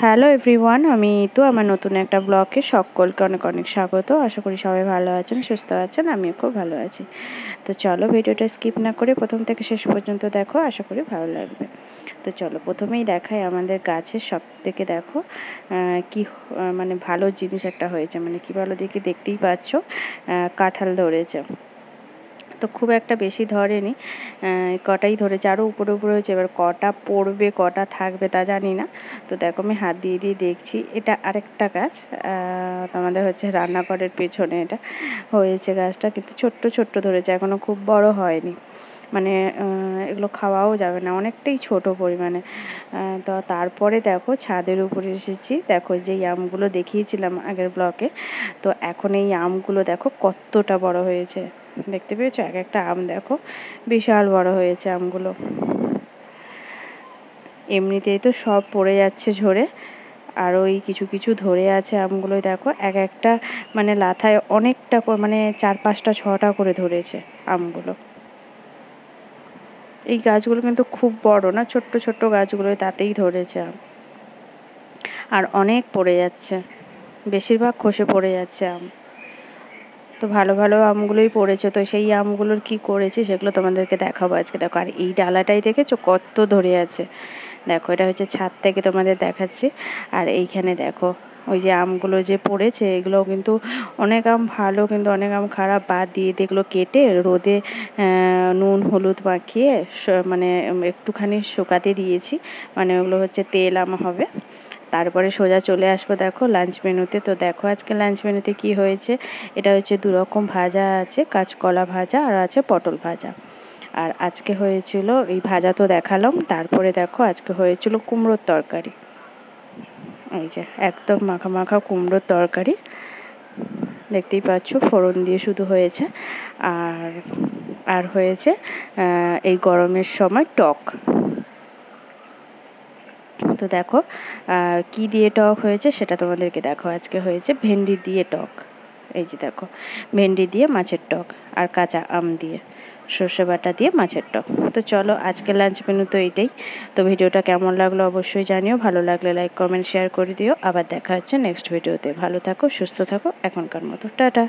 Hello everyone, আমি তো আমার নতুন একটা ব্লগে সকলকে অনেক অনেক স্বাগত। আশা করি সবাই ভালো আছেন, সুস্থ আছেন, আমিও খুব ভালো আছি। তো চলো ভিডিওটা স্কিপ না করে প্রথম থেকে শেষ পর্যন্ত দেখো, আশা করি ভালো লাগবে। তো চলো প্রথমেই দেখাই আমাদের গাছের সব থেকে দেখো কি মানে ভালো জিনিস একটা হয়েছে, মানে কি ভালো দেখে দেখতেই পাচ্ছ, কাঁঠাল ধরেছে। তো খুব একটা বেশি ধরেনি, কটাই ধরেছে, আরও উপরে উপরে হয়েছে। এবার কটা পড়বে কটা থাকবে তা জানি না। তো দেখো আমি হাত দিয়ে দিয়ে দেখছি। এটা আরেকটা গাছ, আমাদের হচ্ছে রান্নাঘরের পেছনে এটা হয়েছে গাছটা, কিন্তু ছোট্ট ছোট্ট ধরেছে, এখনও খুব বড় হয়নি। মানে এগুলো খাওয়াও যাবে না, অনেকটাই ছোট পরিমাণে। তো তারপরে দেখো ছাদের উপরে এসেছি, দেখো যেই আমগুলো দেখিয়েছিলাম আগের ব্লকে, তো এখন এই আমগুলো দেখো কতটা বড় হয়েছে, দেখতে পেয়েছো? এক একটা আম দেখো বিশাল বড় হয়েছে আমগুলো। এমনিতেই তো সব পড়ে যাচ্ছে ঝরে, আর ওই কিছু কিছু ধরে আছে আমগুলোই দেখো, এক একটা মানে লাথায় অনেকটা, মানে 4-5টা 6টা করে ধরেছে আমগুলো। এই গাছগুলো কিন্তু খুব বড় না, ছোট্ট ছোট্ট গাছগুলো, তাতেই ধরেছে আম। আর অনেক পড়ে যাচ্ছে, বেশিরভাগ খসে পড়ে যাচ্ছে আম। তো ভালো ভালো আমগুলোই পড়েছে, তো সেই আমগুলোর কি করেছি সেগুলো তোমাদেরকে দেখাবো আজকে। দেখো, আর এই ডালাটাই দেখেছো কত ধরে আছে, দেখো এটা হচ্ছে ছাদ থেকে তোমাদের দেখাচ্ছি। আর এইখানে দেখো ওই যে আমগুলো যে পড়েছে, এগুলো কিন্তু অনেক আম ভালো, কিন্তু অনেক আম খারাপ। বাদ দিয়ে এগুলো কেটে রোদে নুন হলুদ মাখিয়ে মানে একটুখানি শুকাতে দিয়েছি, মানে ওগুলো হচ্ছে তেল আম হবে। তারপরে সোজা চলে আসবো দেখো লাঞ্চ মেনুতে। তো দেখো আজকে লাঞ্চ মেনুতে কি হয়েছে, এটা হচ্ছে 2 রকম ভাজা আছে, কাঁচকলা ভাজা আর আছে পটল ভাজা। আর আজকে হয়েছিল এই ভাজা তো দেখালাম, তারপরে দেখো আজকে হয়েছিল কুমড়োর তরকারি। এই যে একদম মাখা মাখা কুমড়োর তরকারি, দেখতেই পাচ্ছ ফোড়ন দিয়ে শুধু হয়েছে। আর আর হয়েছে এই গরমের সময় টক। তো দেখো কি দিয়ে টক হয়েছে সেটা তোমাদেরকে দেখো। আজকে হয়েছে ভেন্ডি দিয়ে টক, এই যে দেখো ভেন্ডি দিয়ে মাছের টক, আর কাঁচা আম দিয়ে সর্ষে বাটা দিয়ে মাছের টক। তো চলো আজকে লাঞ্চ মেনু তো এইটাই। তো ভিডিওটা কেমন লাগলো অবশ্যই জানিও, ভালো লাগলে লাইক কমেন্ট শেয়ার করে দিও। আবার দেখা হচ্ছে নেক্সট ভিডিওতে। ভালো থাকো, সুস্থ থাকো, এখনকার মতো টাটা।